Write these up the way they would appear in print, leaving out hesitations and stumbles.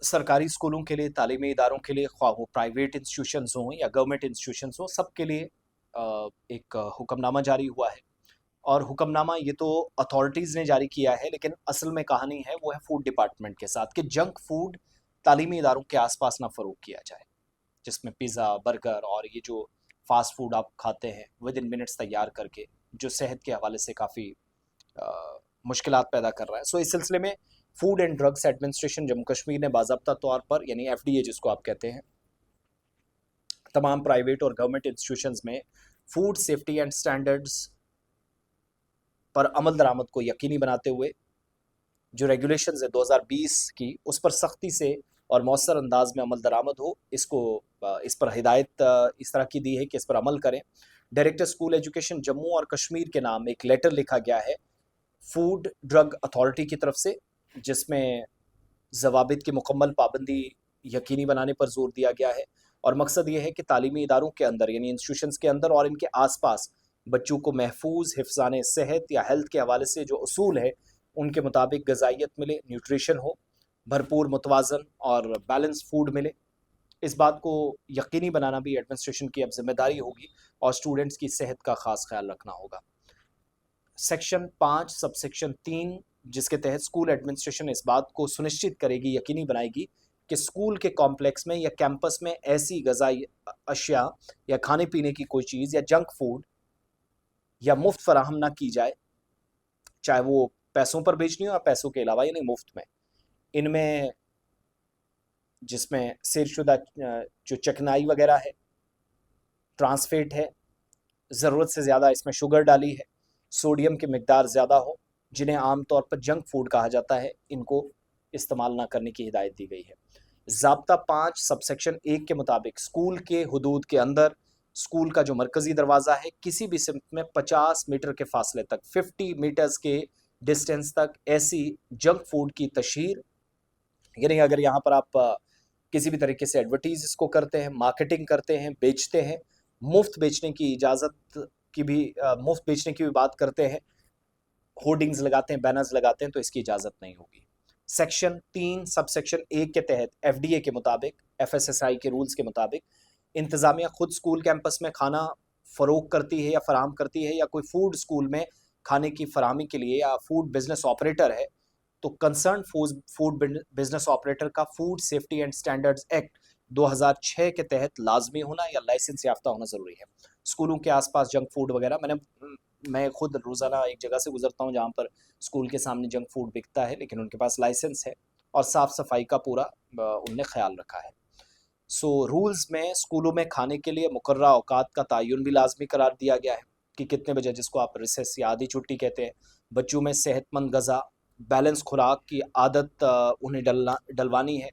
सरकारी स्कूलों के लिए, तालीमी इदारों के लिए, ख्वाह वो प्राइवेट इंस्टीट्यूशंस हों या गवर्नमेंट इंस्टीट्यूशंस हों, सबके लिए एक हुक्मनामा जारी हुआ है। और हुक्मनामा ये तो अथॉरिटीज़ ने जारी किया है, लेकिन असल में कहानी है वो है फूड डिपार्टमेंट के साथ कि जंक फूड तालीमी इदारों के आसपास ना फ़रोग किया जाए, जिसमें पिज़्ज़ा, बर्गर और ये जो फास्ट फूड आप खाते हैं विद इन मिनट्स तैयार करके, जो सेहत के हवाले से काफ़ी मुश्किलात पैदा कर रहा है। सो इस सिलसिले में food and drugs administration Jammu Kashmir ने बाज़ाब्ता तौर पर, यानी FDA जिसको आप कहते हैं, तमाम प्राइवेट और गवर्नमेंट इंस्टीट्यूशंस में फूड सेफ्टी एंड स्टैंडर्ड्स पर अमल दरामद को यकीनी बनाते हुए जो रेगुलेशंस है 2020 की, उस पर सख्ती से और मौसर अंदाज में अमल दरामद हो, इसको इस पर हिदायत इस तरह की दी है कि इस पर अमल करें। डायरेक्टर स्कूल एजुकेशन जम्मू और कश्मीर के नाम एक लेटर लिखा गया है फूड ड्रग अथॉरिटी की तरफ से, जिसमें ज़वाबित की मुकम्मल पाबंदी यकीनी बनाने पर जोर दिया गया है। और मकसद ये है कि तालीमी इदारों के अंदर, यानी इंस्टीट्यूशंस के अंदर और इनके आसपास बच्चों को महफूज हिफ्ज़ाने सेहत या हेल्थ के हवाले से जो उसूल है उनके मुताबिक गजाइयत मिले, न्यूट्रिशन हो, भरपूर मुतवाज़न और बैलेंस फूड मिले। इस बात को यकीनी बनाना भी एडमिनिस्ट्रेशन की अब जिम्मेदारी होगी और स्टूडेंट्स की सेहत का ख़ास ख्याल रखना होगा। सेक्शन 5 सबसेक्शन 3, जिसके तहत स्कूल एडमिनिस्ट्रेशन इस बात को सुनिश्चित करेगी, यकीनी बनाएगी कि स्कूल के कॉम्प्लेक्स में या कैंपस में ऐसी गज़ाई अशिया या खाने पीने की कोई चीज़ या जंक फूड या मुफ्त फराहम ना की जाए, चाहे वो पैसों पर बेचनी हो या पैसों के अलावा, यानी मुफ्त में। इनमें जिसमें सिरशुदा जो चकनाई वगैरह है, ट्रांसफेट है, ज़रूरत से ज़्यादा इसमें शुगर डाली है, सोडियम की मिकदार ज़्यादा हो, जिन्हें आमतौर पर जंक फूड कहा जाता है, इनको इस्तेमाल ना करने की हिदायत दी गई है। ज़ाब्ता 5 सबसेक्शन 1 के मुताबिक स्कूल के हुदूद के अंदर स्कूल का जो मरकज़ी दरवाज़ा है, किसी भी सिमत में 50 मीटर के फासले तक, 50 मीटर्स के डिस्टेंस तक ऐसी जंक फूड की तशहीर, यानी अगर यहाँ पर आप किसी भी तरीके से एडवर्टीज इसको करते हैं, मार्केटिंग करते हैं, बेचते हैं, मुफ्त बेचने की इजाज़त की भी मुफ्त बेचने की भी बात करते हैं, होर्डिंग्स लगाते हैं, बैनर्स लगाते हैं, तो इसकी इजाज़त नहीं होगी। सेक्शन 3 सबसेक्शन 1 के तहत FDA के मुताबिक, FSSAI के रूल्स के मुताबिक, इंतज़ामिया खुद स्कूल कैंपस में खाना फ़रोग करती है या फराहम करती है, या कोई फूड स्कूल में खाने की फराहमी के लिए या फूड बिजनेस ऑपरेटर है, तो कंसर्न फूड बिजनेस ऑपरेटर का food safety and standards act 2006 के तहत लाजमी होना या लाइसेंस याफ्ता होना ज़रूरी है। स्कूलों के आसपास जंक फूड वगैरह, मैं खुद रोज़ाना एक जगह से गुजरता हूँ जहाँ पर स्कूल के सामने जंक फूड बिकता है, लेकिन उनके पास लाइसेंस है और साफ़ सफाई का पूरा उनने ख्याल रखा है। सो रूल्स में स्कूलों में खाने के लिए मुकर्रा औकात का तयन भी लाजमी करार दिया गया है कि कितने बजे, जिसको आप रिसेस या आधी छुट्टी कहते हैं, बच्चों में सेहतमंद गज़ा, बैलेंस खुराक की आदत उन्हें डलवानी है,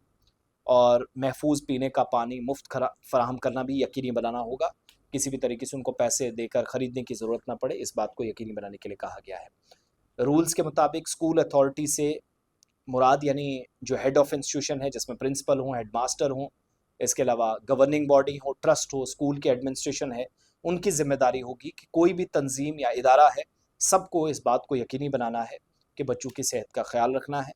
और महफूज पीने का पानी मुफ्त फराहम करना भी यकीनी बनाना होगा। किसी भी तरीके से उनको पैसे देकर ख़रीदने की ज़रूरत ना पड़े, इस बात को यकीनी बनाने के लिए कहा गया है। रूल्स के मुताबिक स्कूल अथॉरिटी से मुराद, यानी जो हेड ऑफ इंस्टीट्यूशन है, जिसमें प्रिंसिपल हों, हेड मास्टर हों, इसके अलावा गवर्निंग बॉडी हो, ट्रस्ट हो, स्कूल के एडमिनिस्ट्रेशन है, उनकी जिम्मेदारी होगी कि कोई भी तंजीम या इदारा है, सबको इस बात को यकीनी बनाना है कि बच्चों की सेहत का ख्याल रखना है।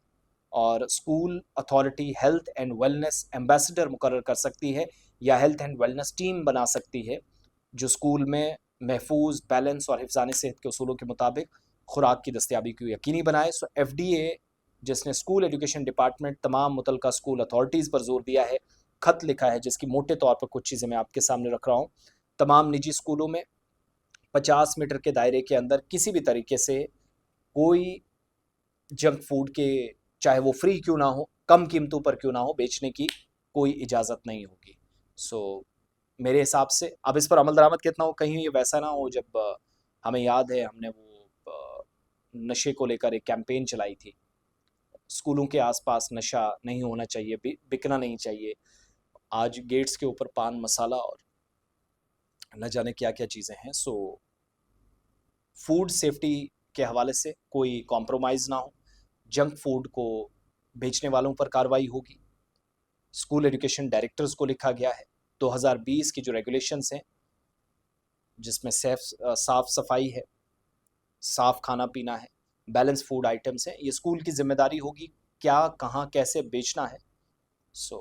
और school authority health and wellness ambassador मुकर्रर कर सकती है या हेल्थ एंड वेलनेस टीम बना सकती है, जो स्कूल में महफूज, बैलेंस और हिफ्ज़ान सेहत के उसूलों के मुताबिक खुराक की दस्तियाबी को यकीनी बनाए। सो FDA, जिसने स्कूल एजुकेशन डिपार्टमेंट, तमाम मुतलका स्कूल अथॉरिटीज़ पर जोर दिया है, खत लिखा है, जिसकी मोटे तौर पर कुछ चीज़ें मैं आपके सामने रख रहा हूँ। तमाम निजी स्कूलों में 50 मीटर के दायरे के अंदर किसी भी तरीके से कोई जंक फूड के, चाहे वो फ्री क्यों ना हो, कम कीमतों पर क्यों ना हो, बेचने की कोई इजाज़त नहीं होगी। सो मेरे हिसाब से अब इस पर अमल दरामद कितना हो, कहीं ये वैसा ना हो जब हमें याद है हमने वो नशे को लेकर एक कैंपेन चलाई थी, स्कूलों के आसपास नशा नहीं होना चाहिए, बिकना नहीं चाहिए। आज गेट्स के ऊपर पान मसाला और न जाने क्या क्या चीज़ें हैं। सो फूड सेफ्टी के हवाले से कोई कॉम्प्रोमाइज़ ना हो, जंक फूड को बेचने वालों पर कार्रवाई होगी। स्कूल एजुकेशन डायरेक्टर्स को लिखा गया है 2020 की जो रेगुलेशंस हैं, जिसमें साफ सफाई है, साफ खाना पीना है, बैलेंस फूड आइटम्स हैं, ये स्कूल की जिम्मेदारी होगी क्या, कहाँ, कैसे बेचना है। सो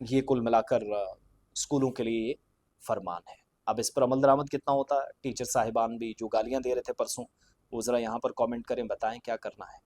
ये कुल मिलाकर स्कूलों के लिए ये फरमान है। अब इस पर अमल दरामद कितना होता है, टीचर साहिबान भी जो गालियां दे रहे थे परसों, वो ज़रा यहाँ पर कमेंट करें, बताएं क्या करना है।